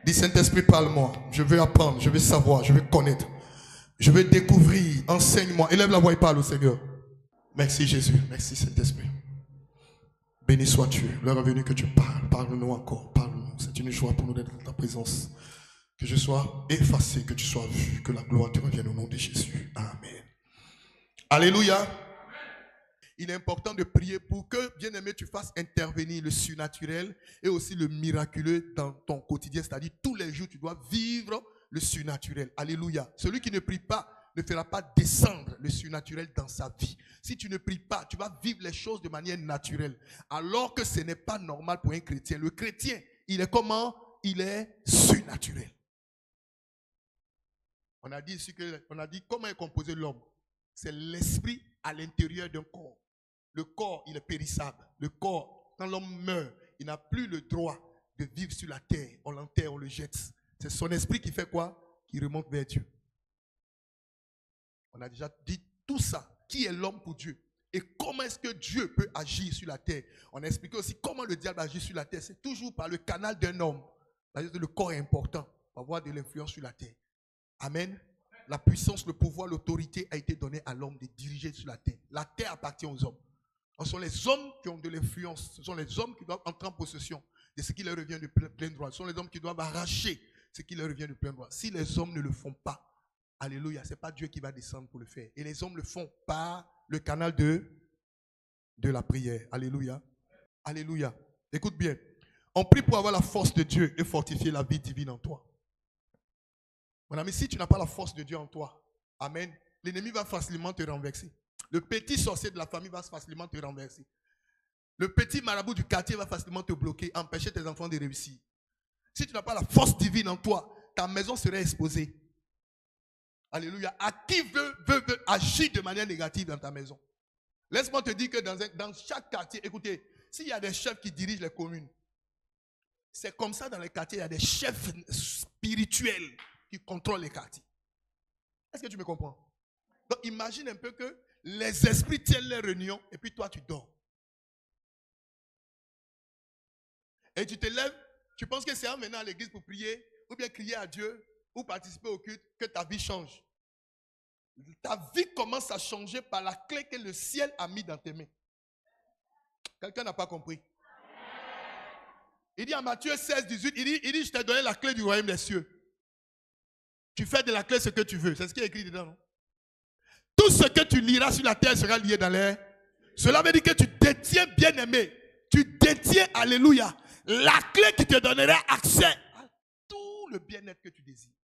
Dis Saint-Esprit, parle-moi. Je veux apprendre, je veux savoir, je veux connaître. Je veux découvrir. Enseigne-moi. Élève la voix et parle au Seigneur. Merci Jésus. Merci Saint-Esprit. Béni sois-tu. L'heure est venue que tu parles. Parle-nous encore. Parle-nous. C'est une joie pour nous d'être dans ta présence. Que je sois effacé, que tu sois vu. Que la gloire te revienne au nom de Jésus. Amen. Alléluia. Il est important de prier pour que, bien-aimé, tu fasses intervenir le surnaturel et aussi le miraculeux dans ton quotidien. C'est-à-dire, tous les jours, tu dois vivre le surnaturel. Alléluia. Celui qui ne prie pas ne fera pas descendre le surnaturel dans sa vie. Si tu ne pries pas, tu vas vivre les choses de manière naturelle. Alors que ce n'est pas normal pour un chrétien. Le chrétien, il est comment? Il est surnaturel. On a dit ici comment est composé l'homme. C'est l'esprit à l'intérieur d'un corps. Le corps, il est périssable. Le corps, quand l'homme meurt, il n'a plus le droit de vivre sur la terre. On l'enterre, on le jette. C'est son esprit qui fait quoi? Qui remonte vers Dieu. On a déjà dit tout ça. Qui est l'homme pour Dieu? Et comment est-ce que Dieu peut agir sur la terre? On a expliqué aussi comment le diable agit sur la terre. C'est toujours par le canal d'un homme. C'est-à-dire que le corps est important pour avoir de l'influence sur la terre. Amen. La puissance, le pouvoir, l'autorité a été donnée à l'homme de diriger sur la terre. La terre appartient aux hommes. Ce sont les hommes qui ont de l'influence. Ce sont les hommes qui doivent entrer en possession de ce qui leur revient de plein droit. Ce sont les hommes qui doivent arracher ce qui leur revient de plein droit. Si les hommes ne le font pas, alléluia, ce n'est pas Dieu qui va descendre pour le faire. Et les hommes le font par le canal de la prière. Alléluia. Alléluia. Écoute bien. On prie pour avoir la force de Dieu et fortifier la vie divine en toi. Mon ami, si tu n'as pas la force de Dieu en toi, amen, l'ennemi va facilement te renverser. Le petit sorcier de la famille va facilement te renverser. Le petit marabout du quartier va facilement te bloquer, empêcher tes enfants de réussir. Si tu n'as pas la force divine en toi, ta maison serait exposée. Alléluia. À qui veut agir de manière négative dans ta maison? Laisse-moi te dire que dans chaque quartier, écoutez, s'il y a des chefs qui dirigent les communes, c'est comme ça dans les quartiers, il y a des chefs spirituels qui contrôlent les quartiers. Est-ce que tu me comprends? Donc imagine un peu que les esprits tiennent les réunions et puis toi tu dors. Et tu te lèves, tu penses que c'est en venant à l'église pour prier ou bien crier à Dieu ou participer au culte que ta vie change. Ta vie commence à changer par la clé que le ciel a mis dans tes mains. Quelqu'un n'a pas compris. Il dit à Matthieu 16, 18, il dit je t'ai donné la clé du royaume des cieux. Tu fais de la clé ce que tu veux. C'est ce qui est écrit dedans, non? Tout ce que tu liras sur la terre sera lié dans l'air. Cela veut dire que tu détiens, bien-aimé, tu détiens, alléluia, la clé qui te donnera accès à tout le bien-être que tu désires.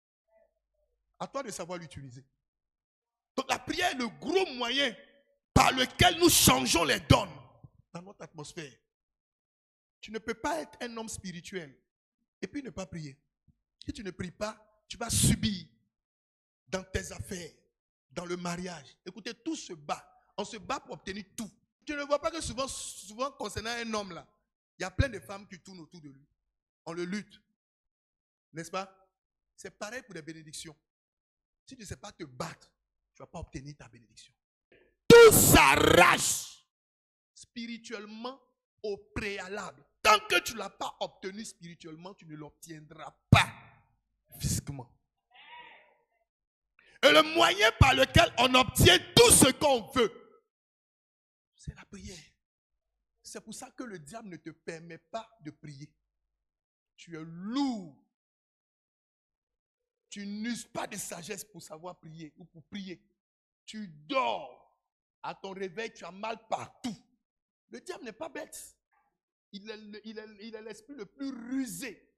À toi de savoir l'utiliser. Donc la prière est le gros moyen par lequel nous changeons les donnes dans notre atmosphère. Tu ne peux pas être un homme spirituel et puis ne pas prier. Si tu ne pries pas, tu vas subir dans tes affaires, dans le mariage. Écoutez, tout se bat. On se bat pour obtenir tout. Tu ne vois pas que souvent concernant un homme là, il y a plein de femmes qui tournent autour de lui. On le lutte. N'est-ce pas? C'est pareil pour les bénédictions. Si tu ne sais pas te battre, tu ne vas pas obtenir ta bénédiction. Tout s'arrache spirituellement au préalable. Tant que tu ne l'as pas obtenu spirituellement, tu ne l'obtiendras pas physiquement. Et le moyen par lequel on obtient tout ce qu'on veut, c'est la prière. C'est pour ça que le diable ne te permet pas de prier. Tu es lourd. Tu n'uses pas de sagesse pour savoir prier ou pour prier. Tu dors. À ton réveil, tu as mal partout. Le diable n'est pas bête. Il est l'esprit le plus rusé.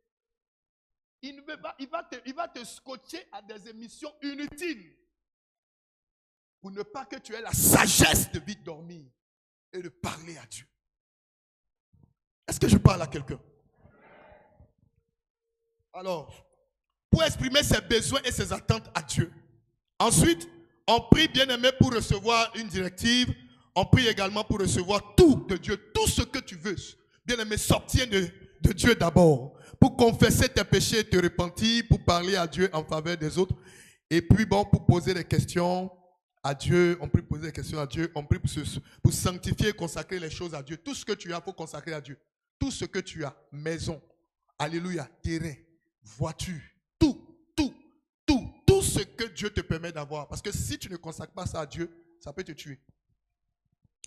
Il va te scotcher à des émissions inutiles pour ne pas que tu aies la sagesse de vite dormir et de parler à Dieu. Est-ce que je parle à quelqu'un? Alors, pour exprimer ses besoins et ses attentes à Dieu. Ensuite, on prie, bien-aimé, pour recevoir une directive. On prie également pour recevoir tout de Dieu, tout ce que tu veux. Bien-aimé, s'obtient de Dieu d'abord. Pour confesser tes péchés et te repentir, pour parler à Dieu en faveur des autres. Et puis, pour poser des questions à Dieu, on prie pour poser des questions à Dieu. On prie pour sanctifier et consacrer les choses à Dieu. Tout ce que tu as, il faut consacrer à Dieu. Tout ce que tu as, maison, alléluia, terrain, voiture, tout ce que Dieu te permet d'avoir. Parce que si tu ne consacres pas ça à Dieu, ça peut te tuer.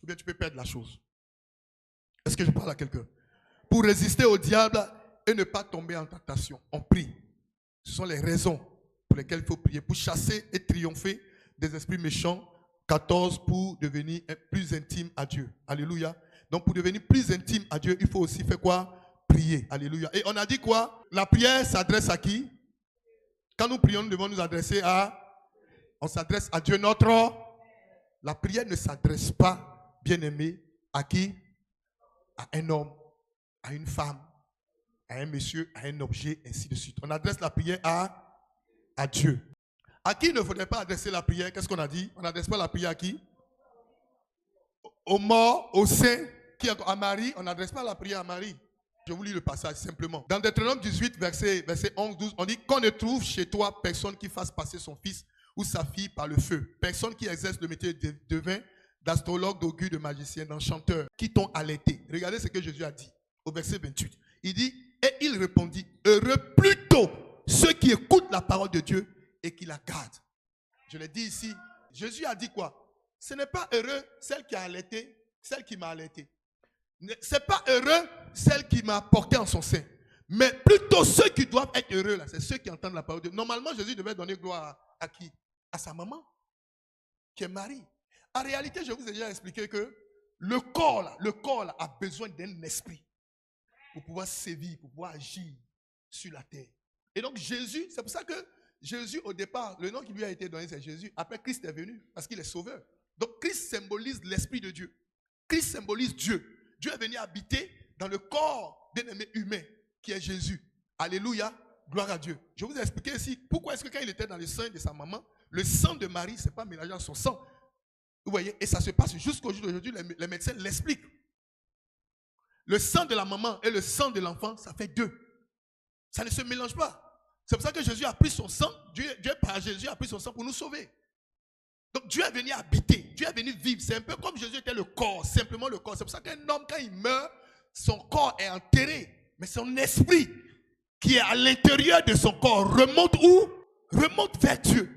Ou bien tu peux perdre la chose. Est-ce que je parle à quelqu'un? Pour résister au diable et ne pas tomber en tentation, on prie. Ce sont les raisons pour lesquelles il faut prier. Pour chasser et triompher des esprits méchants. 14, pour devenir plus intime à Dieu. Alléluia. Donc pour devenir plus intime à Dieu, il faut aussi faire quoi? Prier. Alléluia. Et on a dit quoi? La prière s'adresse à qui? Quand nous prions, nous devons nous adresser à... On s'adresse à Dieu notre... La prière ne s'adresse pas, bien-aimé, à qui? À un homme, à une femme, à un monsieur, à un objet, ainsi de suite. On adresse la prière à Dieu. À qui il ne faudrait pas adresser la prière? Qu'est-ce qu'on a dit? On n'adresse pas la prière à qui? Aux morts, aux saints, à Marie. On n'adresse pas la prière à Marie. Je vous lis le passage simplement. Dans Deutéronome 18, verset 11-12, on dit qu'on ne trouve chez toi personne qui fasse passer son fils ou sa fille par le feu. Personne qui exerce le métier de devin, d'astrologue, d'augure, de magicien, d'enchanteur, qui t'ont allaité. Regardez ce que Jésus a dit au verset 28. Il dit, et il répondit, heureux plutôt ceux qui écoutent la parole de Dieu et qui la gardent. Je l'ai dit ici. Jésus a dit quoi? Ce n'est pas heureux celle qui a allaité, celle qui m'a allaité. Ce n'est pas heureux celle qui m'a porté en son sein. Mais plutôt ceux qui doivent être heureux, là, c'est ceux qui entendent la parole de Dieu. Normalement, Jésus devait donner gloire à qui? À sa maman, qui est Marie. En réalité, je vous ai déjà expliqué que le corps là, a besoin d'un esprit pour pouvoir sévir, pour pouvoir agir sur la terre. Et donc Jésus, c'est pour ça que Jésus, au départ, le nom qui lui a été donné, c'est Jésus. Après, Christ est venu parce qu'il est sauveur. Donc Christ symbolise l'esprit de Dieu. Christ symbolise Dieu. Dieu est venu habiter dans le corps d'un aimé humain qui est Jésus. Alléluia, gloire à Dieu. Je vous ai expliqué ici pourquoi est-ce que quand il était dans le sein de sa maman, le sang de Marie, ce n'est pas mélangé à son sang. Vous voyez, et ça se passe jusqu'au jour d'aujourd'hui, les médecins l'expliquent. Le sang de la maman et le sang de l'enfant, ça fait deux. Ça ne se mélange pas. C'est pour ça que Jésus a pris son sang, Dieu par Jésus a pris son sang pour nous sauver. Donc Dieu est venu habiter, Dieu est venu vivre. C'est un peu comme Jésus était le corps, simplement le corps. C'est pour ça qu'un homme, quand il meurt, son corps est enterré. Mais son esprit, qui est à l'intérieur de son corps, remonte où? Remonte vers Dieu.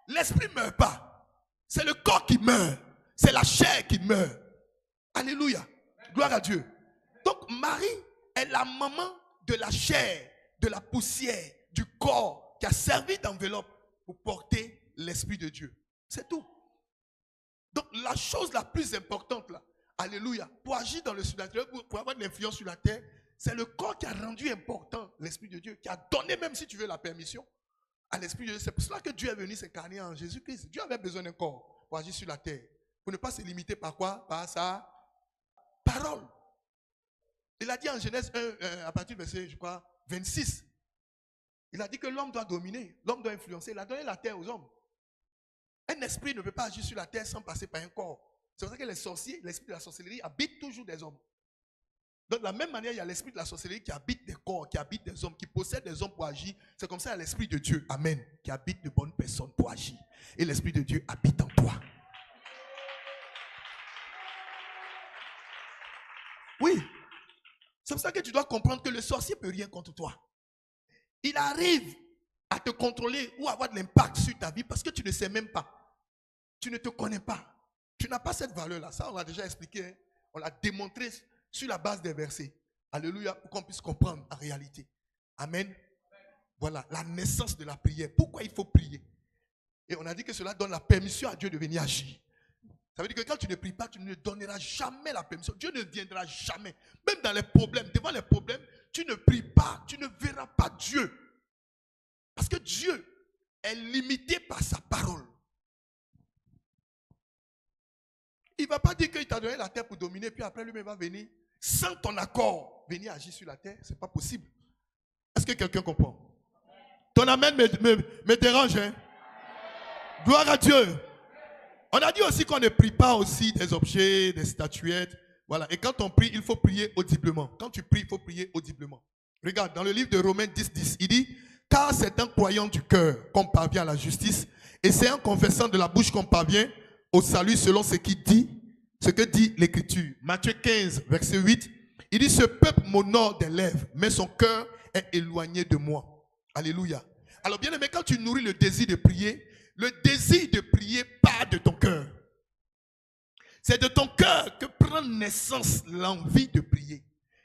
L'esprit ne meurt pas. C'est le corps qui meurt. C'est la chair qui meurt. Alléluia. Gloire à Dieu. Donc Marie est la maman de la chair, de la poussière, du corps qui a servi d'enveloppe pour porter l'esprit de Dieu. C'est tout. Donc la chose la plus importante là, alléluia, pour agir dans le surnaturel, pour avoir de l'influence sur la terre, c'est le corps qui a rendu important l'esprit de Dieu, qui a donné, même si tu veux, la permission à l'esprit de Dieu. C'est pour cela que Dieu est venu s'incarner en Jésus-Christ. Dieu avait besoin d'un corps pour agir sur la terre, pour ne pas se limiter par quoi? Par sa parole. Il a dit en Genèse 1, à partir du verset, je crois, 26, il a dit que l'homme doit dominer, l'homme doit influencer. Il a donné la terre aux hommes. Un esprit ne peut pas agir sur la terre sans passer par un corps. C'est pour ça que les sorciers, l'esprit de la sorcellerie habite toujours des hommes. Donc de la même manière, il y a l'esprit de la sorcellerie qui habite des corps, qui habite des hommes, qui possède des hommes pour agir. C'est comme ça qu'il y a l'esprit de Dieu, amen, qui habite de bonnes personnes pour agir. Et l'esprit de Dieu habite en toi. Oui. C'est pour ça que tu dois comprendre que le sorcier ne peut rien contre toi. Il arrive à te contrôler ou avoir de l'impact sur ta vie parce que tu ne sais même pas. Tu ne te connais pas. Tu n'as pas cette valeur-là. Ça, on l'a déjà expliqué. Hein? On l'a démontré sur la base des versets. Alléluia, pour qu'on puisse comprendre en réalité. Amen. Voilà, la naissance de la prière. Pourquoi il faut prier? Et on a dit que cela donne la permission à Dieu de venir agir. Ça veut dire que quand tu ne pries pas, tu ne donneras jamais la permission. Dieu ne viendra jamais. Même dans les problèmes, devant les problèmes, tu ne pries pas, tu ne verras pas Dieu. Parce que Dieu est limité par sa parole. Il ne va pas dire qu'il t'a donné la terre pour dominer, puis après lui-même va venir, sans ton accord, venir agir sur la terre. Ce n'est pas possible. Est-ce que quelqu'un comprend? Ton amen me dérange. Hein? Gloire à Dieu. On a dit aussi qu'on ne prie pas aussi des objets, des statuettes. Voilà. Et quand on prie, il faut prier audiblement. Quand tu pries, il faut prier audiblement. Regarde, dans le livre de Romains 10, il dit, car c'est en croyant du cœur qu'on parvient à la justice, et c'est en confessant de la bouche qu'on parvient au salut selon ce que dit l'Écriture. Matthieu 15, verset 8, il dit, ce peuple m'honore des lèvres, mais son cœur est éloigné de moi. Alléluia. Alors bien aimé, quand tu nourris le désir de prier part de ton cœur. C'est de ton cœur que prend naissance l'envie de prier.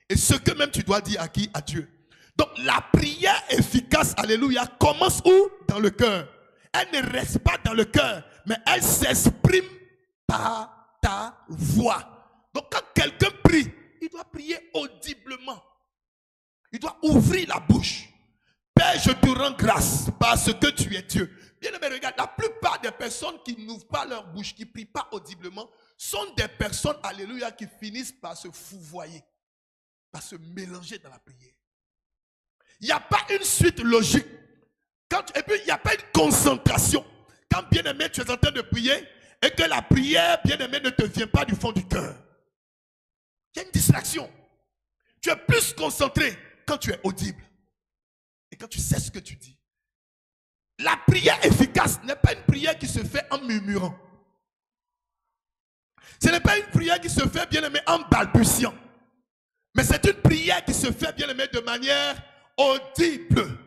Et ce que même tu dois dire à qui? À Dieu. Donc la prière efficace, alléluia, commence où? Dans le cœur. Elle ne reste pas dans le cœur, mais elle s'exprime par ta voix. Donc quand quelqu'un prie, il doit prier audiblement. Il doit ouvrir la bouche. Père, je te rends grâce parce que tu es Dieu. Bien aimé, regarde, la plupart des personnes qui n'ouvrent pas leur bouche, qui ne prient pas audiblement, sont des personnes, alléluia, qui finissent par se fouvoyer, par se mélanger dans la prière. Il n'y a pas une suite logique. Et puis, il n'y a pas une concentration. Quand, bien aimé, tu es en train de prier et que la prière, bien aimé, ne te vient pas du fond du cœur. Il y a une distraction. Tu es plus concentré quand tu es audible. Et quand tu sais ce que tu dis. La prière efficace n'est pas une prière qui se fait en murmurant. Ce n'est pas une prière qui se fait, bien aimé, en balbutiant. Mais c'est une prière qui se fait, bien aimé, de manière audible.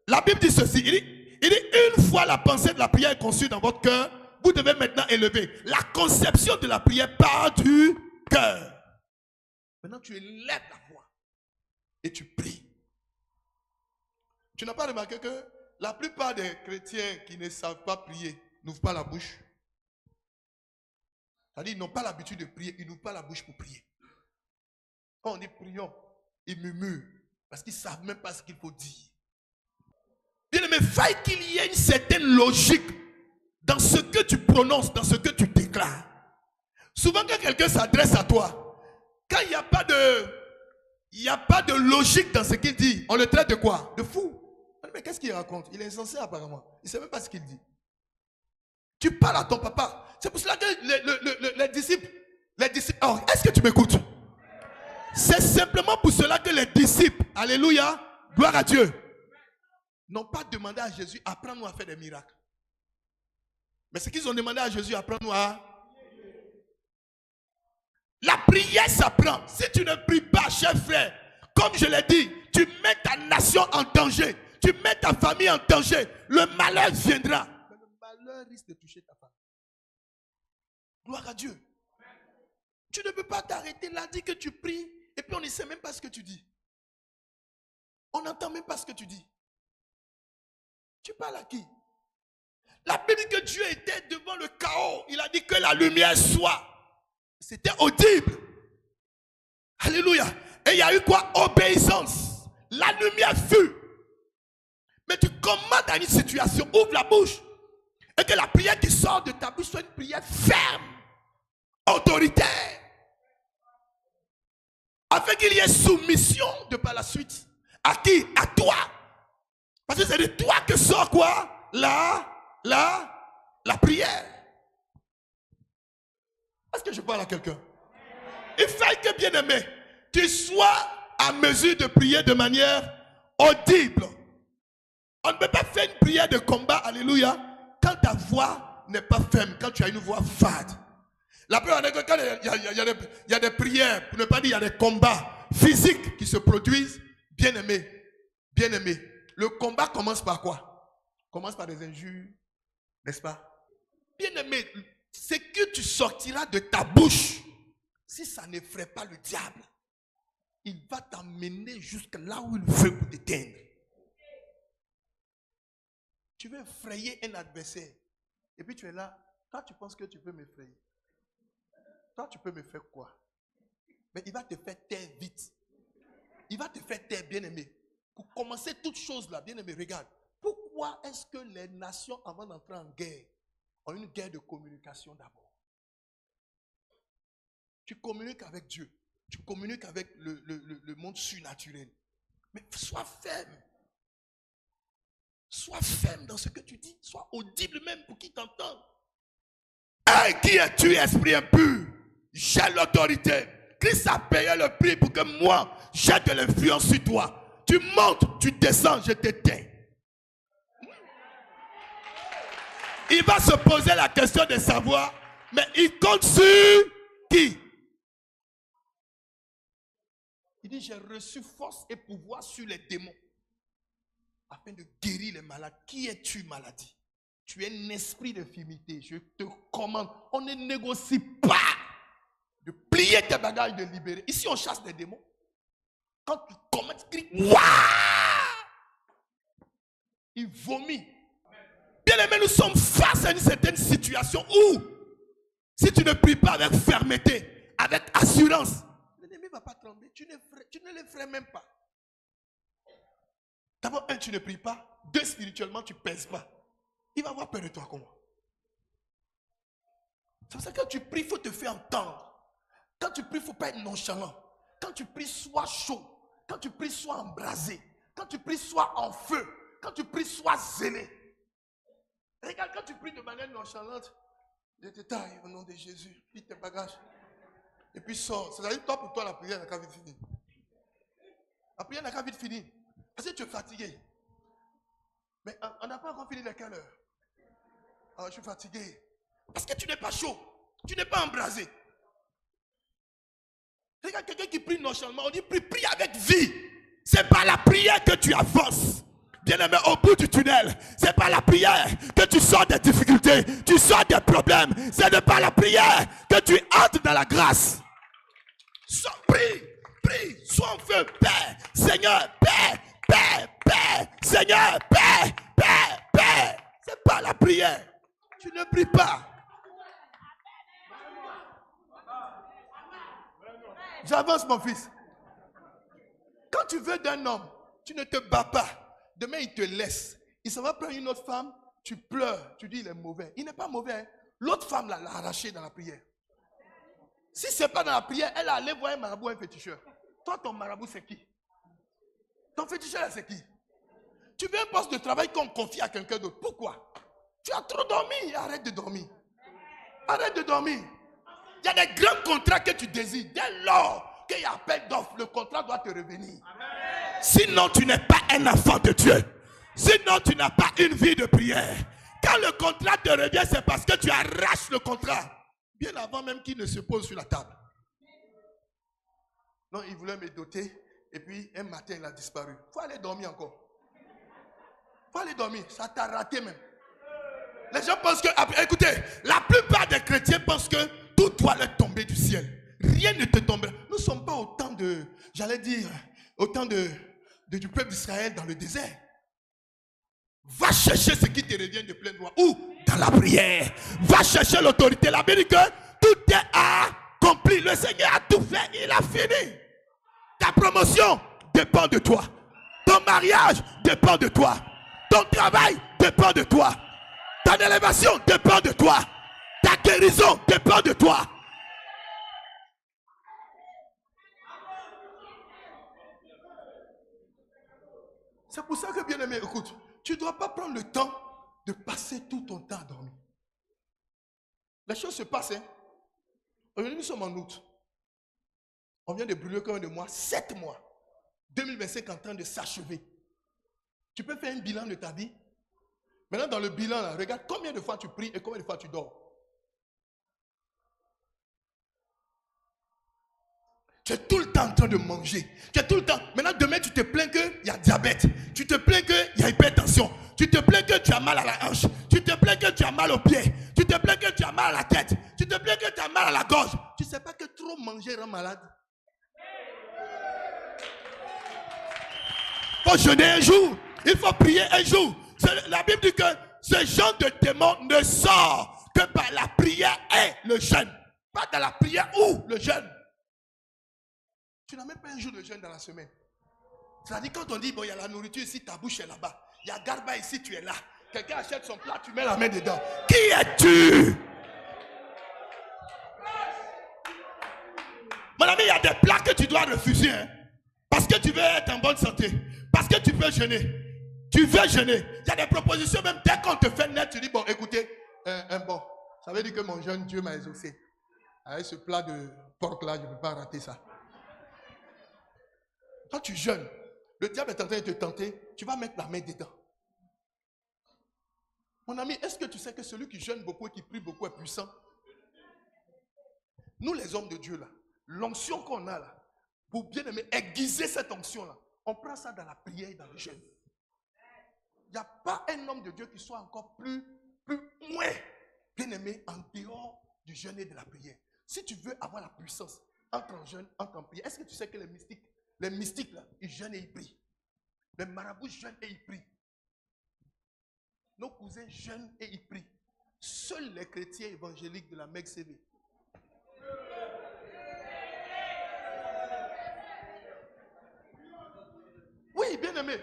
La Bible dit ceci. Il dit, une fois la pensée de la prière est conçue dans votre cœur, vous devez maintenant élever. La conception de la prière part du cœur. Maintenant, tu élèves la voix et tu pries. Tu n'as pas remarqué que la plupart des chrétiens qui ne savent pas prier n'ouvrent pas la bouche? C'est-à-dire, ils n'ont pas l'habitude de prier, ils n'ouvrent pas la bouche pour prier. Quand on dit prions, ils murmurent parce qu'ils ne savent même pas ce qu'il faut dire. Bien aimé, faille qu'il y ait une certaine logique dans ce que tu prononces, dans ce que tu déclares. Souvent, quand quelqu'un s'adresse à toi, quand il n'y a pas de logique dans ce qu'il dit, on le traite de quoi? De fou. Mais qu'est-ce qu'il raconte? Il est insensé apparemment. Il ne sait même pas ce qu'il dit. Tu parles à ton papa. C'est pour cela que les disciples, alors, est-ce que tu m'écoutes? C'est simplement pour cela que les disciples, alléluia, gloire à Dieu, n'ont pas demandé à Jésus, apprends-nous à faire des miracles. Mais ce qu'ils ont demandé à Jésus, apprends-nous à... La prière s'apprend. Si tu ne pries pas, cher frère, comme je l'ai dit, tu mets ta nation en danger. Tu mets ta famille en danger. Le malheur viendra. Mais le malheur risque de toucher ta famille. Gloire à Dieu. Tu ne peux pas t'arrêter là, dire que tu pries, et puis on ne sait même pas ce que tu dis. On n'entend même pas ce que tu dis. Tu parles à qui? La Bible dit que Dieu était devant le chaos. Il a dit que la lumière soit. C'était audible. Alléluia. Et il y a eu quoi? Obéissance. La lumière fut. Mais tu commandes à une situation, ouvre la bouche. Et que la prière qui sort de ta bouche soit une prière ferme, autoritaire. Afin qu'il y ait soumission de par la suite. À qui? À toi. Parce que c'est de toi que sort quoi? La prière. Est-ce que je parle à quelqu'un? Il faut que, bien aimé, tu sois à mesure de prier de manière audible. On ne peut pas faire une prière de combat, alléluia, quand ta voix n'est pas ferme, quand tu as une voix fade. La plupart des quand il y a des prières, pour ne pas dire il y a des combats physiques qui se produisent, bien aimé, le combat commence par quoi? Commence par des injures, n'est-ce pas? Bien aimé, ce que tu sortiras de ta bouche, si ça n'effraie pas le diable, il va t'amener jusqu'à là où il veut pour t'éteindre. Tu veux effrayer un adversaire. Et puis tu es là. Toi, tu penses que tu peux m'effrayer. Toi, tu peux me faire quoi? Mais il va te faire taire vite. Il va te faire taire, bien-aimé. Pour commencer toute chose là, bien-aimé, regarde. Pourquoi est-ce que les nations, avant d'entrer en guerre, ont une guerre de communication d'abord? Tu communiques avec Dieu. Tu communiques avec le monde surnaturel. Mais sois ferme. Sois ferme dans ce que tu dis. Sois audible même pour qui t'entende. Hey, qui es-tu, esprit impur? J'ai l'autorité. Christ a payé le prix pour que moi, j'ai de l'influence sur toi. Tu montes, tu descends, je t'éteins. Il va se poser la question de savoir, mais il compte sur qui? Il dit, j'ai reçu force et pouvoir sur les démons. afin de guérir les malades. Qui es-tu, maladie? Tu es un esprit d'infirmité. Je te commande. On ne négocie pas de plier tes bagages, de libérer. Ici, on chasse des démons. Quand tu commences, tu cries, waouh! Il vomit. Bien aimé, nous sommes face à une certaine situation où, si tu ne pries pas avec fermeté, avec assurance, l'ennemi ne va pas trembler. Tu ne le ferais même pas. D'abord, un, tu ne pries pas. Deux, spirituellement, tu ne pèses pas. Il va avoir peur de toi comment? C'est pour ça que quand tu pries, il faut te faire entendre. Quand tu pries, il ne faut pas être nonchalant. Quand tu pries, sois chaud. Quand tu pries, sois embrasé. Quand tu pries, sois en feu. Quand tu pries, sois zélé. Regarde, quand tu pries de manière nonchalante, je te taille au nom de Jésus, plie tes bagages. Et puis sors. C'est-à-dire, toi, pour toi, la prière n'a qu'à vite finir. La prière n'a qu'à vite finir. Parce que tu es fatigué. Mais on n'a pas encore fini les quelle heure? Ah, je suis fatigué. Parce que tu n'es pas chaud. Tu n'es pas embrasé. Regarde quelqu'un qui prie nonchalamment. On dit prie avec vie. C'est pas la prière que tu avances. Bien-aimé, au bout du tunnel, c'est pas la prière que tu sors des difficultés, tu sors des problèmes. C'est de par la prière que tu entres dans la grâce. Prie, sois en feu, paix, Seigneur, paix, Seigneur, paix. C'est pas la prière. Tu ne pries pas. J'avance, mon fils. Quand tu veux d'un homme, tu ne te bats pas. Demain, il te laisse. Il s'en va prendre une autre femme, tu pleures, tu dis il est mauvais. Il n'est pas mauvais. Hein? L'autre femme l'a arraché dans la prière. Si ce n'est pas dans la prière, elle est allée voir un marabout, un féticheur. Toi, ton marabout, c'est qui? Ton féticheur, c'est qui? Tu veux un poste de travail qu'on confie à quelqu'un d'autre. Pourquoi? Tu as trop dormi. Arrête de dormir. Arrête de dormir. Il y a des grands contrats que tu désires. Dès lors qu'il y a appel d'offres, le contrat doit te revenir. Sinon, tu n'es pas un enfant de Dieu. Sinon, tu n'as pas une vie de prière. Quand le contrat te revient, c'est parce que tu arraches le contrat. Bien avant même qu'il ne se pose sur la table. Non, il voulait me doter. Et puis, un matin, il a disparu. Il faut aller dormir encore. Il faut aller dormir. Ça t'a raté même. Les gens pensent que... Écoutez, la plupart des chrétiens pensent que tout doit leur tomber du ciel. Rien ne te tombe. Nous ne sommes pas autant de... J'allais dire... Autant du peuple d'Israël dans le désert. Va chercher ce qui te revient de plein droit. Où? Dans la prière. Va chercher l'autorité. La Bible dit que tout est accompli. Le Seigneur a tout fait. Il a fini. Ta promotion dépend de toi. Ton mariage dépend de toi. Ton travail dépend de toi. Ton élévation dépend de toi. Ta guérison dépend de toi. C'est pour ça que, bien aimé, écoute, tu ne dois pas prendre le temps de passer tout ton temps à dormir. Les choses se passent. Hein? Aujourd'hui, nous sommes en août. On vient de brûler combien de mois? 7 mois. 2025 en train de s'achever. Tu peux faire un bilan de ta vie. Maintenant, dans le bilan, là, regarde combien de fois tu pries et combien de fois tu dors. Tu es tout le temps en train de manger. Tu es tout le temps. Maintenant, demain, tu te plains qu'il y a diabète. Tu te plains qu'il y a hypertension. Tu te plains que tu as mal à la hanche. Tu te plains que tu as mal au pied. Tu te plains que tu as mal à la tête. Tu te plains que tu as mal à la gorge. Tu ne sais pas que trop manger rend malade. Il faut jeûner un jour. Il faut prier un jour. La Bible dit que ce genre de démon ne sort que par la prière et le jeûne. Pas dans la prière ou le jeûne. Tu n'as même pas un jour de jeûne dans la semaine. C'est-à-dire quand on dit, bon, il y a la nourriture ici, ta bouche est là-bas. Il y a garba ici, tu es là. Quelqu'un achète son plat, tu mets la main dedans. Qui es-tu? Mon ami, il y a des plats que tu dois refuser. Hein, parce que tu veux être en bonne santé. Parce que tu veux jeûner. Tu veux jeûner. Il y a des propositions, même dès qu'on te fait net, tu dis, bon, écoutez, bon, ça veut dire que mon jeune Dieu m'a exaucé. Avec ce plat de porc là, je ne peux pas rater ça. Quand tu jeûnes, le diable est en train de te tenter, tu vas mettre la main dedans. Mon ami, est-ce que tu sais que celui qui jeûne beaucoup et qui prie beaucoup est puissant? Nous les hommes de Dieu là, l'onction qu'on a là, pour bien aimer aiguiser cette onction là, on prend ça dans la prière et dans le jeûne. n'y a pas un homme de Dieu qui soit encore moins bien aimé en dehors du jeûne et de la prière. Si tu veux avoir la puissance, entre en jeûne, entre en prière. Est-ce que tu sais que les mystiques là, ils jeûnent et ils prient. Les marabouts jeûnent et ils prient. Nos cousins jeûnent et ils prient. Seuls les chrétiens évangéliques de la Mecque CV. Oui, bien aimé.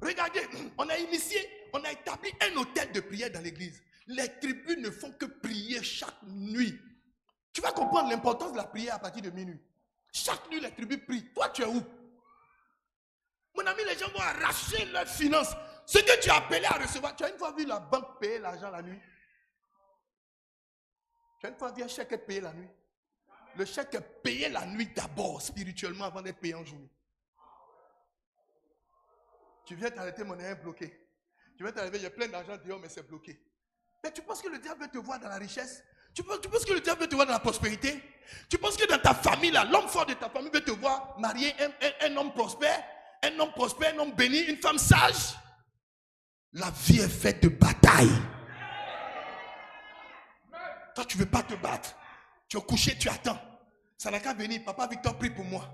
Regardez, on a établi un hôtel de prière dans l'église. Les tribus ne font que prier chaque nuit. Tu vas comprendre l'importance de la prière à partir de minuit. Chaque nuit, les tribus prient. Toi, tu es où? Mon ami, les gens vont arracher leurs finances. Ce que tu as appelé à recevoir. Tu as une fois vu la banque payer l'argent la nuit? Tu as une fois vu un chèque être payé la nuit? Le chèque est payé la nuit d'abord, spirituellement, avant d'être payé en journée. Tu viens t'arrêter, mon est bloqué. Tu viens t'arriver, il y a plein d'argent dehors, mais c'est bloqué. Mais tu penses que le diable veut te voir dans la richesse? Tu penses que le diable veut te voir dans la prospérité? Tu penses que dans ta famille, là, l'homme fort de ta famille veut te voir marier un homme prospère, un homme béni, une femme sage? La vie est faite de bataille. Toi, tu ne veux pas te battre. Tu es couché, tu attends. Ça n'a qu'à venir. Papa Victor, prie pour moi.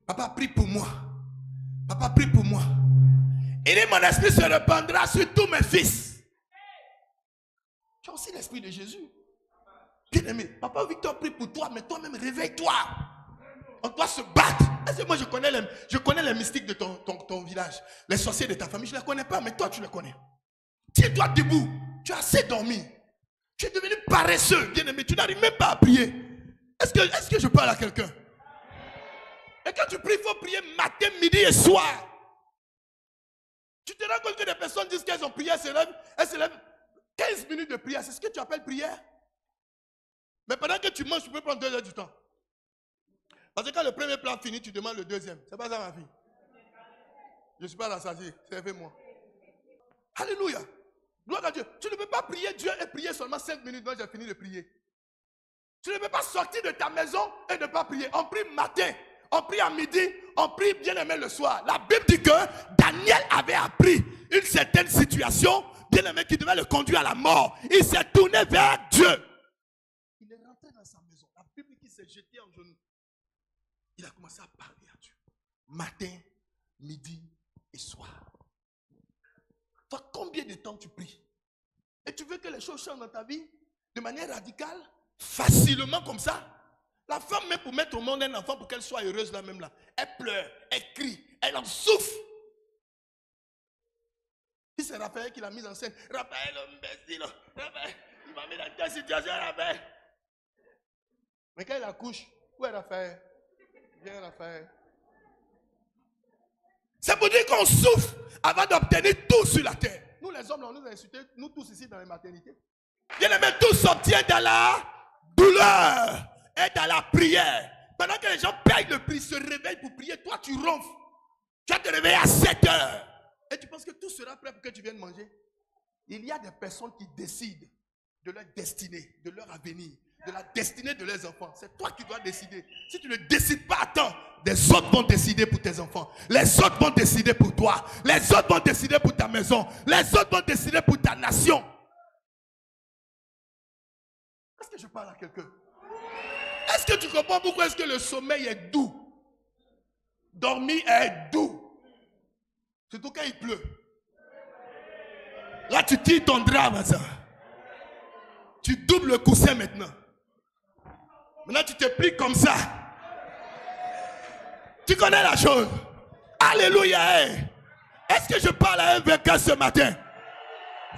Papa, prie pour moi. Papa, prie pour moi. Et mon esprit se répandra sur tous mes fils. Tu as aussi l'esprit de Jésus. Bien aimé, Papa Victor prie pour toi, mais toi-même réveille-toi. On doit se battre. Est-ce que moi je connais les mystiques de ton village, les sorciers de ta famille, je ne les connais pas, mais toi tu les connais. Tiens-toi debout. Tu as assez dormi. Tu es devenu paresseux, bien aimé. Tu n'arrives même pas à prier. Est-ce que je parle à quelqu'un? Et quand tu pries, il faut prier matin, midi et soir. Tu te rends compte que des personnes disent qu'elles ont prié, elles se lèvent 15 minutes de prière. C'est ce que tu appelles prière? Mais pendant que tu manges, tu peux prendre 2 heures du temps. Parce que quand le premier plat finit, tu demandes le deuxième. C'est pas ça, ma fille. Je ne suis pas rassasié. Servez-moi. Alléluia. Gloire à Dieu. Tu ne peux pas prier Dieu et prier seulement 5 minutes. Moi, j'ai fini de prier. Tu ne peux pas sortir de ta maison et ne pas prier. On prie matin, on prie à midi, on prie bien aimé le soir. La Bible dit que Daniel avait appris une certaine situation, bien aimé, qui devait le conduire à la mort. Il s'est tourné vers Dieu. Il est rentré dans sa maison. La Bible dit qu'il s'est jeté en genoux. Il a commencé à parler à Dieu. Matin, midi et soir. Toi, combien de temps tu pries? Et tu veux que les choses changent dans ta vie de manière radicale, facilement comme ça? La femme, même pour mettre au monde un enfant, pour qu'elle soit heureuse là même là, elle pleure, elle crie, elle en souffre. Si c'est Raphaël qui l'a mise en scène, Raphaël, imbécile, Raphaël, il m'a mis dans telle situation, Raphaël. Mais quand il accouche, où est Raphaël? Viens, Raphaël. C'est pour dire qu'on souffre avant d'obtenir tout sur la terre. Nous les hommes, on nous a insultés, nous tous ici dans les maternités. Bien aimé, tout s'obtient dans la douleur et dans la prière. Pendant que les gens payent le prix, se réveillent pour prier, toi tu ronfles. Tu vas te réveiller à 7 heures. Et tu penses que tout sera prêt pour que tu viennes manger? Il y a des personnes qui décident de leur destinée, de leur avenir, de la destinée de leurs enfants. C'est toi qui dois décider. Si tu ne décides pas à temps, les autres vont décider pour tes enfants. Les autres vont décider pour toi. Les autres vont décider pour ta maison. Les autres vont décider pour ta nation. Est-ce que je parle à quelqu'un? Est-ce que tu comprends pourquoi est-ce que le sommeil est doux? Dormir est doux. Surtout quand il pleut. Là, tu tires ton drap, ça. Tu doubles le coussin maintenant. Maintenant, tu te plies comme ça. Tu connais la chose. Alléluia. Est-ce que je parle à un vainqueur ce matin?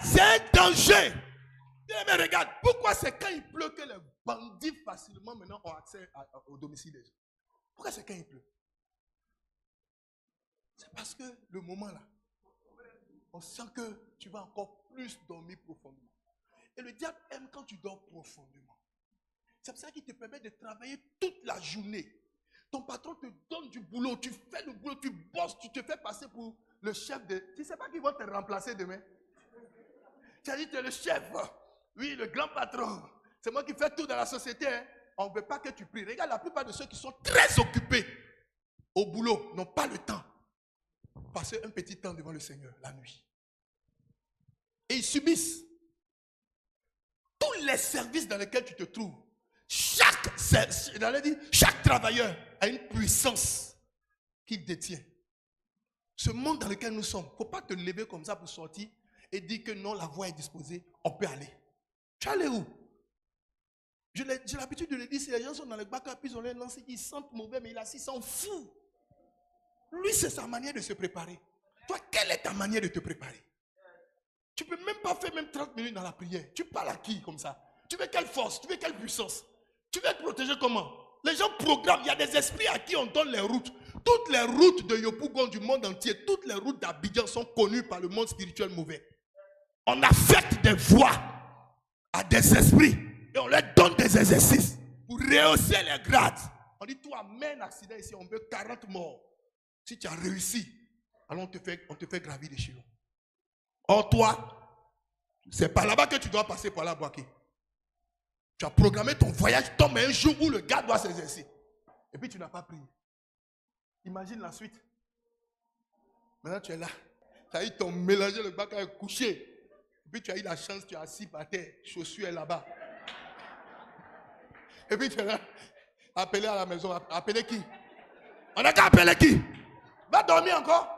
C'est un danger. Mais regarde, pourquoi c'est quand il pleut que les bandits facilement maintenant ont accès au domicile des gens? Pourquoi c'est quand il pleut? C'est parce que le moment là, on sent que tu vas encore plus dormir profondément. Et le diable aime quand tu dors profondément. C'est pour ça qu'il te permet de travailler toute la journée. Ton patron te donne du boulot, tu fais le boulot, tu bosses, tu te fais passer pour le chef de... Tu ne sais pas qu'ils vont te remplacer demain. Tu as dit, tu es le chef. Oui, le grand patron. C'est moi qui fais tout dans la société. Hein. On ne veut pas que tu pries. Regarde, la plupart de ceux qui sont très occupés au boulot n'ont pas le temps. Passer un petit temps devant le Seigneur la nuit. et ils subissent. Tous les services dans lesquels tu te trouves, chaque travailleur a une puissance qu'il détient. Ce monde dans lequel nous sommes, il ne faut pas te lever comme ça pour sortir et dire que non, la voie est disposée, on peut aller. Tu vas aller où? J'ai l'habitude de le dire, si les gens sont dans le bac à puis ils ont les lancé, ils sentent mauvais, mais il a 600 fous. Lui, c'est sa manière de se préparer. Toi, quelle est ta manière de te préparer? Tu ne peux même pas faire même 30 minutes dans la prière. Tu parles à qui comme ça? Tu veux quelle force? Tu veux quelle puissance? Tu veux être protégé comment? Les gens programment. Il y a des esprits à qui on donne les routes. Toutes les routes de Yopougon du monde entier, toutes les routes d'Abidjan sont connues par le monde spirituel mauvais. On affecte des voies à des esprits et on leur donne des exercices pour rehausser les grades. On dit, toi, mets un accident ici, on veut 40 morts. Si tu as réussi, alors on te fait gravir des chilons. Or, toi, c'est par là-bas que tu dois passer pour aller à Boaké. Tu as programmé ton voyage, tombe un jour où le gars doit s'exercer. Et puis tu n'as pas prié. Imagine la suite. Maintenant tu es là. Tu as eu ton mélangé, le bac est couché. Et puis tu as eu la chance, tu es assis par terre, chaussure est là-bas. Et puis tu es là, appelé à la maison. Appeler qui? On n'a qu'à appeler qui? Va dormir encore.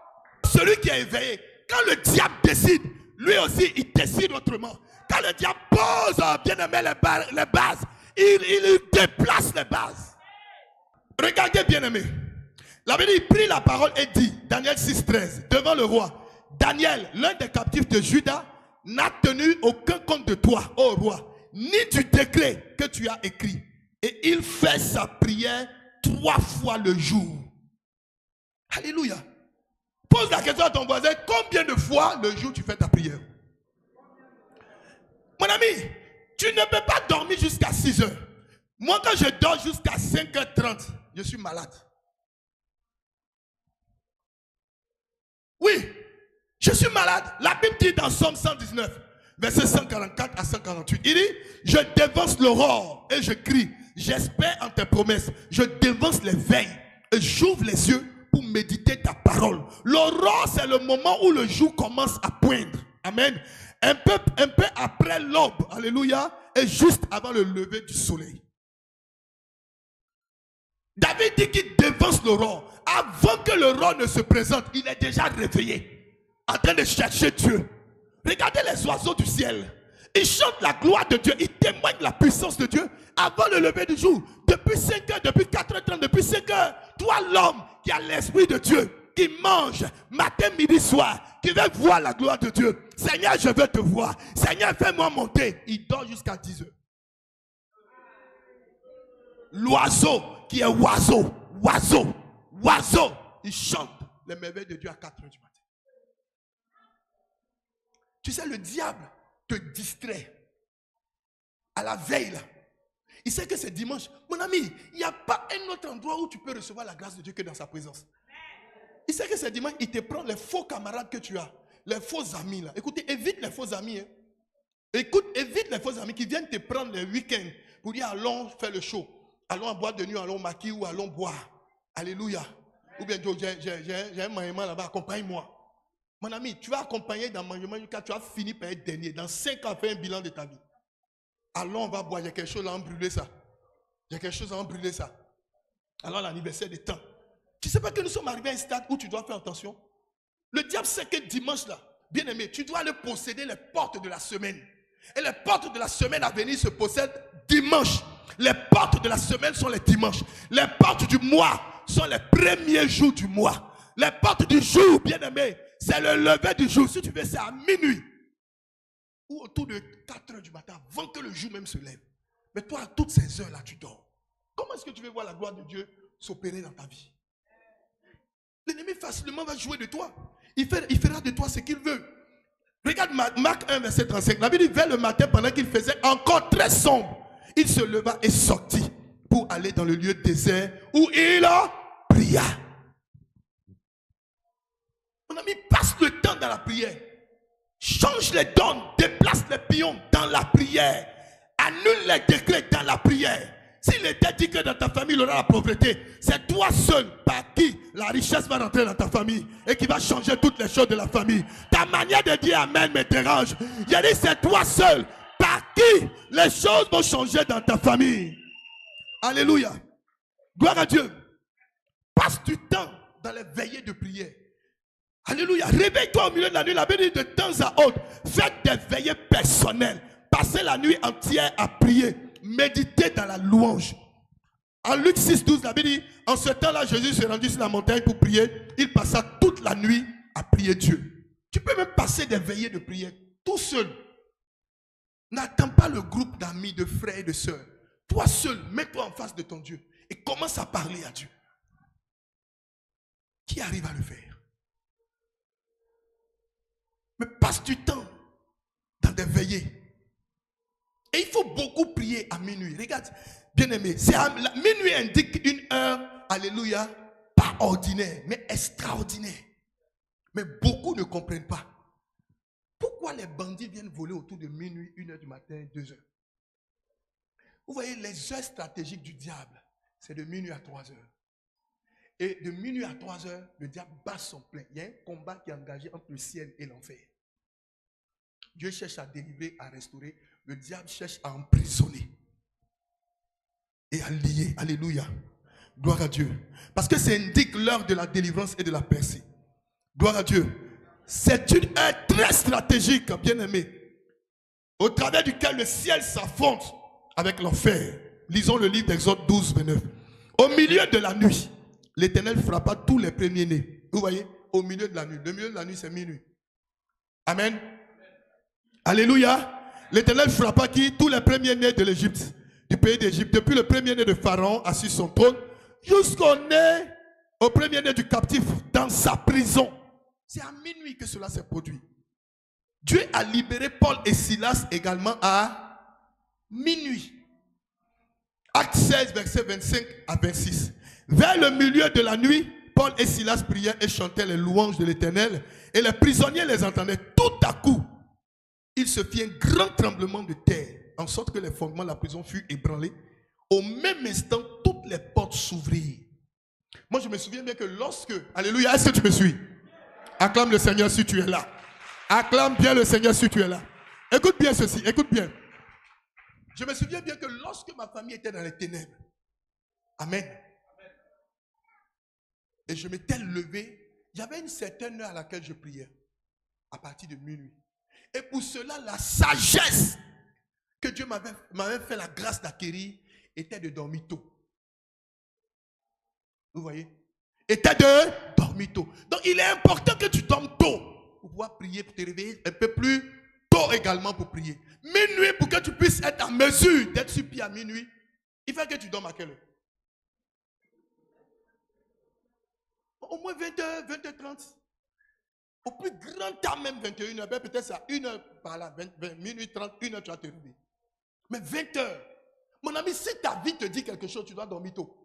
Celui qui est éveillé, quand le diable décide, lui aussi il décide autrement. Quand le diable pose, bien aimé, les bases, il déplace les bases. Regardez, bien aimé. La Bible, il prit la parole et dit, Daniel 6,13, devant le roi, Daniel, l'un des captifs de Juda, n'a tenu aucun compte de toi, ô roi, ni du décret que tu as écrit. Et il fait sa prière 3 fois le jour. Alléluia. Pose la question à ton voisin, combien de fois le jour tu fais ta prière? Mon ami, tu ne peux pas dormir jusqu'à 6 heures. Moi, quand je dors jusqu'à 5h30, je suis malade. Oui, je suis malade. La Bible dit dans Somme 119, verset 144 à 148, il dit, je dévance l'aurore et je crie, j'espère en tes promesses. Je dévance les veilles et j'ouvre les yeux pour méditer ta parole. L'aurore, c'est le moment où le jour commence à poindre. Amen. Un peu après l'aube, alléluia, et juste avant le lever du soleil. David dit qu'il dévance l'aurore. Avant que l'aurore ne se présente, il est déjà réveillé, en train de chercher Dieu. Regardez les oiseaux du ciel. Ils chantent la gloire de Dieu, ils témoignent la puissance de Dieu avant le lever du jour. Depuis 5 heures, depuis 4h30, depuis 5 heures, toi l'homme qui a l'esprit de Dieu, qui mange matin, midi, soir, qui veut voir la gloire de Dieu. Seigneur, je veux te voir. Seigneur, fais-moi monter. Il dort jusqu'à 10 heures. L'oiseau qui est oiseau, il chante les merveilles de Dieu à 4 heures du matin. Tu sais, le diable te distrait à la veille là. Il sait que c'est dimanche. Mon ami, il n'y a pas un autre endroit où tu peux recevoir la grâce de Dieu que dans sa présence. Il sait que c'est dimanche, il te prend les faux camarades que tu as, les faux amis là. Écoutez, évite les faux amis. Hein. Évite les faux amis qui viennent te prendre les week-ends pour dire allons faire le show. Allons en boîte de nuit, allons maquiller ou allons boire. Alléluia. Ou bien j'ai un mangement là-bas, accompagne-moi. Mon ami, tu vas accompagner dans le mangement jusqu'à tu vas finir par être dernier. Dans 5 ans, fais un bilan de ta vie. Allons, on va boire, j'ai quelque chose à en brûler ça. J'ai quelque chose à en brûler ça. Alors l'anniversaire des temps. Tu ne sais pas que nous sommes arrivés à un stade où tu dois faire attention. Le diable sait que dimanche là, bien aimé, tu dois aller posséder les portes de la semaine. Et les portes de la semaine à venir se possèdent dimanche. Les portes de la semaine sont les dimanches. Les portes du mois sont les premiers jours du mois. Les portes du jour, bien aimé, c'est le lever du jour. Si tu veux, c'est à minuit. Ou autour de 4 heures du matin, avant que le jour même se lève. Mais toi, à toutes ces heures-là, tu dors. Comment est-ce que tu veux voir la gloire de Dieu s'opérer dans ta vie? L'ennemi facilement va jouer de toi. Il fera de toi ce qu'il veut. Regarde Marc 1, verset 35. La Bible dit, vers le matin, pendant qu'il faisait encore très sombre, il se leva et sortit pour aller dans le lieu désert où il pria. Mon ami, passe le temps dans la prière. Change les dons, déplace les pions dans la prière. Annule les décrets dans la prière. S'il était dit que dans ta famille, il y aura la pauvreté, c'est toi seul par qui la richesse va rentrer dans ta famille et qui va changer toutes les choses de la famille. Ta manière de dire Amen me dérange. J'ai dit, c'est toi seul par qui les choses vont changer dans ta famille. Alléluia. Gloire à Dieu. Passe du temps dans les veillées de prière. Alléluia. Réveille-toi au milieu de la nuit. La Bible dit de temps à autre. Faites des veillées personnelles. Passez la nuit entière à prier. Méditez dans la louange. En Luc 6:12, la Bible dit, en ce temps-là, Jésus s'est rendu sur la montagne pour prier. Il passa toute la nuit à prier Dieu. Tu peux même passer des veillées de prière tout seul. N'attends pas le groupe d'amis, de frères et de sœurs. Toi seul, mets-toi en face de ton Dieu et commence à parler à Dieu. Qui arrive à le faire? Mais passe du temps dans des veillées. Et il faut beaucoup prier à minuit. Regarde, bien aimé, minuit indique une heure, alléluia, pas ordinaire, mais extraordinaire. Mais beaucoup ne comprennent pas. Pourquoi les bandits viennent voler autour de minuit, 1h du matin, 2h? Vous voyez, les heures stratégiques du diable, c'est de minuit à 3h. Et de minuit à 3h, le diable bat son plein. Il y a un combat qui est engagé entre le ciel et l'enfer. Dieu cherche à délivrer, à restaurer. Le diable cherche à emprisonner et à lier. Alléluia. Gloire à Dieu. Parce que ça indique l'heure de la délivrance et de la percée. Gloire à Dieu. C'est une heure très stratégique, bien aimé, au travers duquel le ciel s'affronte avec l'enfer. Lisons le livre d'Exode 12, 29. Au milieu de la nuit, l'Éternel frappa tous les premiers-nés. Vous voyez, au milieu de la nuit. Le milieu de la nuit, c'est minuit. Amen. Alléluia. L'Éternel frappa qui? Tous les premiers-nés de l'Égypte, du pays d'Égypte, depuis le premier-né de Pharaon assis sur son trône, au premier-né du captif dans sa prison. C'est à minuit que cela s'est produit. Dieu a libéré Paul et Silas également à minuit. Acte 16, versets 25 à 26. Vers le milieu de la nuit, Paul et Silas priaient et chantaient les louanges de l'Éternel, et les prisonniers les entendaient. Tout à coup, il se fit un grand tremblement de terre, en sorte que les fondements de la prison furent ébranlés. Au même instant, toutes les portes s'ouvrirent. Moi, je me souviens bien que lorsque... Alléluia, est-ce que tu me suis? Acclame le Seigneur si tu es là. Acclame bien le Seigneur si tu es là. Écoute bien ceci, écoute bien. Je me souviens bien que lorsque ma famille était dans les ténèbres, Amen, et je m'étais levé, il y avait une certaine heure à laquelle je priais, à partir de minuit. Et pour cela, la sagesse que Dieu m'avait fait la grâce d'acquérir était de dormir tôt. Vous voyez? Était de dormir tôt. Donc il est important que tu dormes tôt pour pouvoir prier, pour te réveiller un peu plus tôt également pour prier. Minuit, pour que tu puisses être en mesure d'être sur pied à minuit, il faut que tu dormes à quelle heure? Au moins 20h, 20h30. Au plus grand temps même 21h, peut-être c'est à 1h par là, 20, minuit 30, 1h tu vas te réveiller. Mais 20h, mon ami, si ta vie te dit quelque chose, tu dois dormir tôt.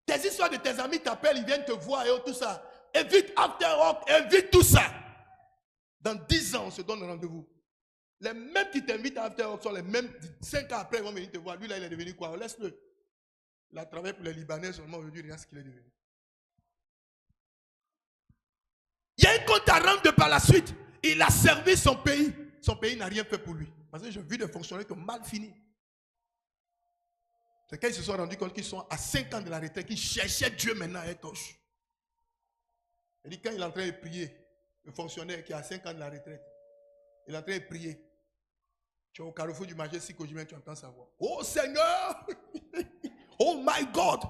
Tes histoires de tes amis t'appellent, ils viennent te voir et tout ça. Évite After Work, évite tout ça. Dans 10 ans, on se donne rendez-vous. Les mêmes qui t'invitent à After Work sont les mêmes, 5 ans après, ils vont venir te voir. Lui, là, il est devenu quoi? Laisse-le. Il a travaillé pour les Libanais seulement aujourd'hui, regarde ce qu'il est devenu. Il y a un compte à rendre par la suite. Il a servi son pays. Son pays n'a rien fait pour lui. Parce que j'ai vu des fonctionnaires qui ont mal fini. C'est quand ils se sont rendus compte qu'ils sont à 5 ans de la retraite, qu'ils cherchaient Dieu maintenant à Etoche. Il dit quand il est en train de prier, le fonctionnaire qui a 5 ans de la retraite, il est en train de prier. Tu es au carrefour du Majestic, tu entends sa voix. Oh Seigneur! Oh my God!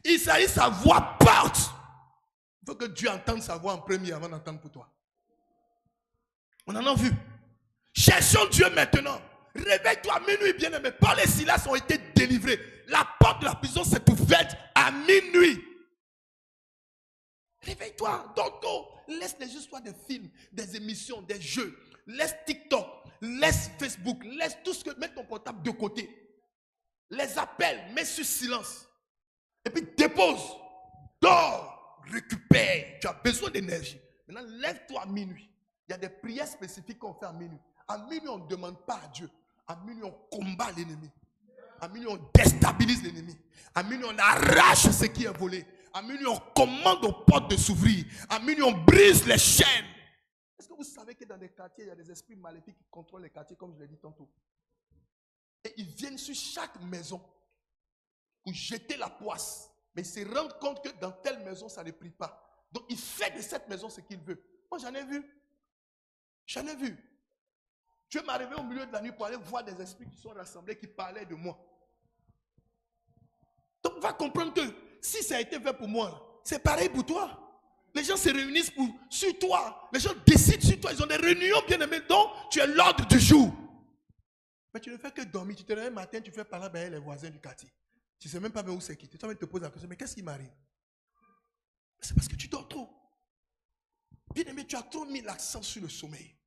Il s'agit sa voix porte. Il faut que Dieu entende sa voix en premier avant d'entendre pour toi. On en a vu. Cherchons Dieu maintenant. Réveille-toi à minuit, bien-aimé. Paul et Silas ont été délivrés. La porte de la prison s'est ouverte à minuit. Réveille-toi, Dodo. Laisse les histoires des films, des émissions, des jeux. Laisse TikTok, laisse Facebook, laisse tout ce que... Mets ton portable de côté. Les appels, mets sur silence. Et puis dépose. Dors, récupère. Tu as besoin d'énergie. Maintenant, lève-toi à minuit. Il y a des prières spécifiques qu'on fait à minuit. À minuit, on ne demande pas à Dieu. À minuit, on combat l'ennemi. À minuit, on déstabilise l'ennemi. À minuit, on arrache ce qui est volé. À minuit, on commande aux portes de s'ouvrir. À minuit, on brise les chaînes. Est-ce que vous savez que dans des quartiers, il y a des esprits maléfiques qui contrôlent les quartiers, comme je l'ai dit tantôt? Et ils viennent sur chaque maison pour jeter la poisse. Mais ils se rendent compte que dans telle maison, ça ne prie pas. Donc, il fait de cette maison ce qu'il veut. Moi, j'en ai vu. J'en ai vu. Dieu m'est arrivé au milieu de la nuit pour aller voir des esprits qui sont rassemblés, qui parlaient de moi. Donc, va comprendre que si ça a été fait pour moi, c'est pareil pour toi. Les gens se réunissent sur toi. Les gens décident sur toi. Ils ont des réunions bien aimées. Donc, tu es l'ordre du jour. Mais tu ne fais que dormir. Tu te réveilles le matin, tu fais parler avec les voisins du quartier. Tu ne sais même pas où c'est qui. Tu te poses la question, mais qu'est-ce qui m'arrive? C'est parce que tu dors trop. Bien aimé, tu as trop mis l'accent sur le sommeil.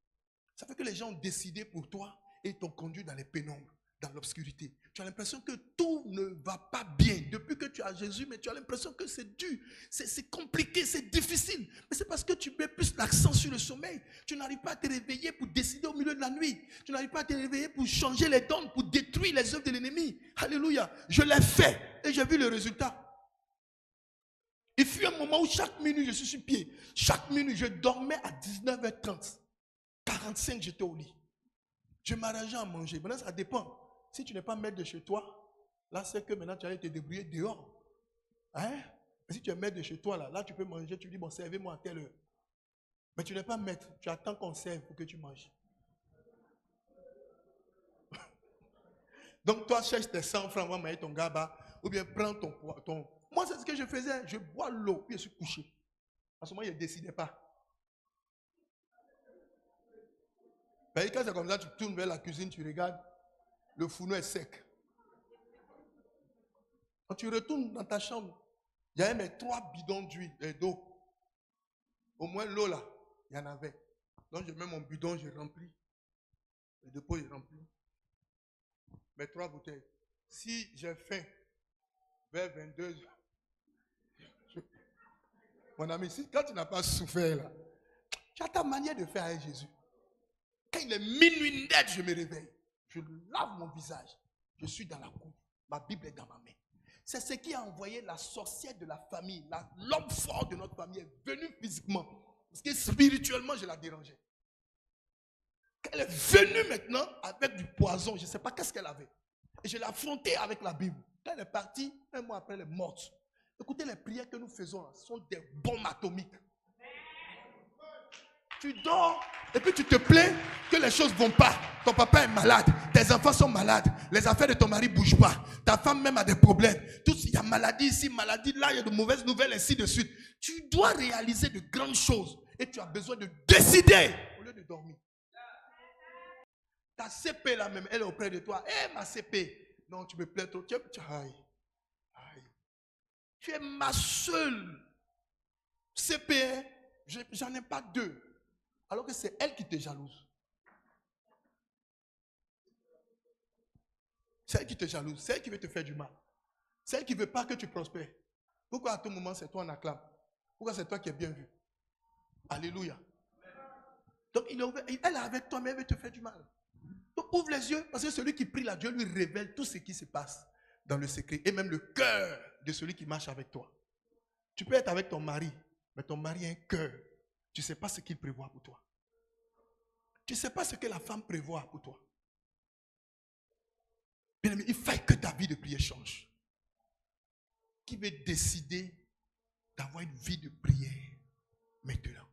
Ça fait que les gens ont décidé pour toi et t'ont conduit dans les pénombres, dans l'obscurité. Tu as l'impression que tout ne va pas bien. Depuis que tu as Jésus, mais tu as l'impression que c'est dur, c'est compliqué, c'est difficile. Mais c'est parce que tu mets plus l'accent sur le sommeil. Tu n'arrives pas à te réveiller pour décider au milieu de la nuit. Tu n'arrives pas à te réveiller pour changer les dons, pour détruire les œuvres de l'ennemi. Alléluia. Je l'ai fait et j'ai vu le résultat. Il fut un moment où chaque minute je suis sur pied. Chaque minute je dormais à 19h30. 45 j'étais au lit. Je m'arrangeais à manger. Maintenant ça dépend. Si tu n'es pas maître de chez toi, là c'est que maintenant tu allais te débrouiller dehors. Hein? Mais si tu es maître de chez toi, là tu peux manger, tu dis bon servez-moi à telle heure. Mais tu n'es pas maître, tu attends qu'on serve pour que tu manges. Donc toi cherche tes 100 francs, va manger ton gaba, ou bien prends ton... Moi c'est ce que je faisais, je bois l'eau, puis je suis couché. En ce moment je ne décidais pas. Ben, quand c'est comme ça, tu tournes vers la cuisine, tu regardes, le fourneau est sec. Quand tu retournes dans ta chambre, il y avait mes 3 bidons d'huile et d'eau. Au moins l'eau là, il y en avait. Donc je mets mon bidon, je remplis. Le dépôt est rempli. Mes 3 bouteilles. Si j'ai faim, vers 22h, mon ami, quand tu n'as pas souffert là, tu as ta manière de faire avec Jésus. Quand il est minuit net, je me réveille. Je lave mon visage. Je suis dans la cour. Ma Bible est dans ma main. C'est ce qui a envoyé la sorcière de la famille. L'homme fort de notre famille est venu physiquement. Parce que spirituellement, je la dérangeais. Quand elle est venue maintenant avec du poison, je ne sais pas qu'est-ce qu'elle avait. Et je l'ai affrontée avec la Bible. Quand elle est partie, un mois après, elle est morte. Écoutez, les prières que nous faisons là, sont des bombes atomiques. Tu dors et puis tu te plains que les choses ne vont pas. Ton papa est malade, tes enfants sont malades, les affaires de ton mari ne bougent pas, ta femme même a des problèmes. Il y a maladie ici, maladie là, il y a de mauvaises nouvelles, ainsi de suite. Tu dois réaliser de grandes choses et tu as besoin de décider au lieu de dormir. Ta CP là même, elle est auprès de toi. Eh ma CP, non, tu me plais trop. Aïe. Tu es ma seule CP, j'en ai pas 2. Alors que c'est elle qui te jalouse. C'est elle qui te jalouse. C'est elle qui veut te faire du mal. C'est elle qui ne veut pas que tu prospères. Pourquoi à tout moment c'est toi en acclame? Pourquoi c'est toi qui es bien vu? Alléluia. Donc elle est avec toi mais elle veut te faire du mal. Donc ouvre les yeux parce que celui qui prie là, Dieu lui révèle tout ce qui se passe dans le secret. Et même le cœur de celui qui marche avec toi. Tu peux être avec ton mari, mais ton mari a un cœur. Tu ne sais pas ce qu'il prévoit pour toi. Tu ne sais pas ce que la femme prévoit pour toi. Bien aimé, il faut que ta vie de prière change. Qui veut décider d'avoir une vie de prière maintenant?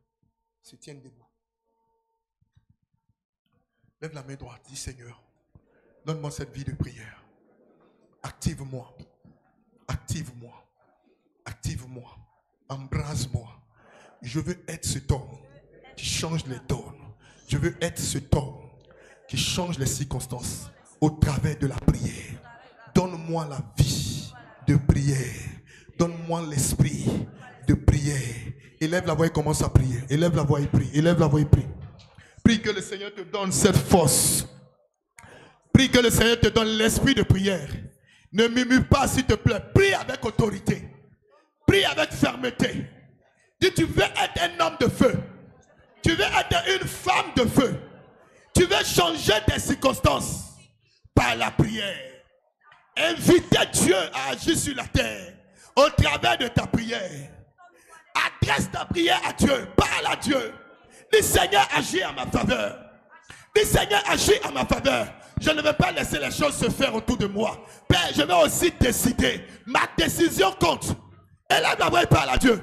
Se tienne debout. Lève la main droite, dis Seigneur, donne-moi cette vie de prière. Active-moi. Active-moi. Active-moi. Embrase-moi. Je veux être cet homme qui change les donnes. Je veux être cet homme qui change les circonstances au travers de la prière. Donne-moi la vie de prière. Donne-moi l'esprit de prière. Élève la voix et commence à prier. Élève la voix et prie. Élève la voix et prie. Prie que le Seigneur te donne cette force. Prie que le Seigneur te donne l'esprit de prière. Ne murmure pas s'il te plaît. Prie avec autorité. Prie avec fermeté. Dis tu veux être un homme de feu. Tu veux être une femme de feu. Tu veux changer tes circonstances par la prière. Invitez Dieu à agir sur la terre au travers de ta prière. Adresse ta prière à Dieu. Parle à Dieu. Dis Seigneur, agis à ma faveur. Dis Seigneur, agis à ma faveur. Je ne vais pas laisser les choses se faire autour de moi. Père, je vais aussi décider. Ma décision compte. Et là, ma voix parle à Dieu.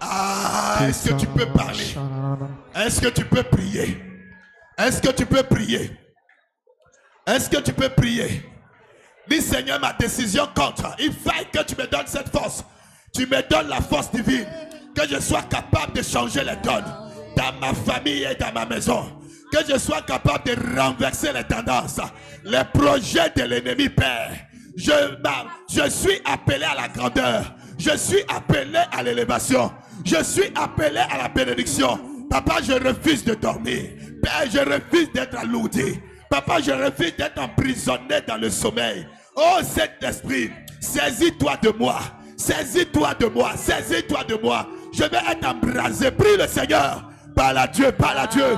Ah, est-ce que tu peux parler? Est-ce que tu peux prier? Est-ce que tu peux prier? Est-ce que tu peux prier? Dis Seigneur, ma décision compte. Il faut que tu me donnes cette force. Tu me donnes la force divine. Que je sois capable de changer les donnes dans ma famille et dans ma maison. Que je sois capable de renverser les tendances, les projets de l'ennemi, Père. Je suis appelé à la grandeur. Je suis appelé à l'élévation. Je suis appelé à la bénédiction. Papa, je refuse de dormir. Père, je refuse d'être alourdi. Papa, je refuse d'être emprisonné dans le sommeil. Oh, Saint-Esprit, saisis-toi de moi. Saisis-toi de moi. Saisis-toi de moi. Je vais être embrasé. Prie le Seigneur. Parle à Dieu, parle à Dieu.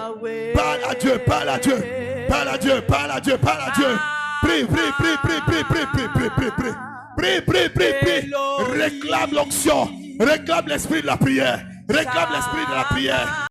Parle à Dieu, parle à Dieu. Parle à Dieu, parle à Dieu, parle à Dieu. Prie, prie, prie, prie, prie, prie, prie, prie, prie, prie. Prie, prie, prie, prie. Réclame l'onction. Réclame l'esprit de la prière. Réclame l'esprit de la prière.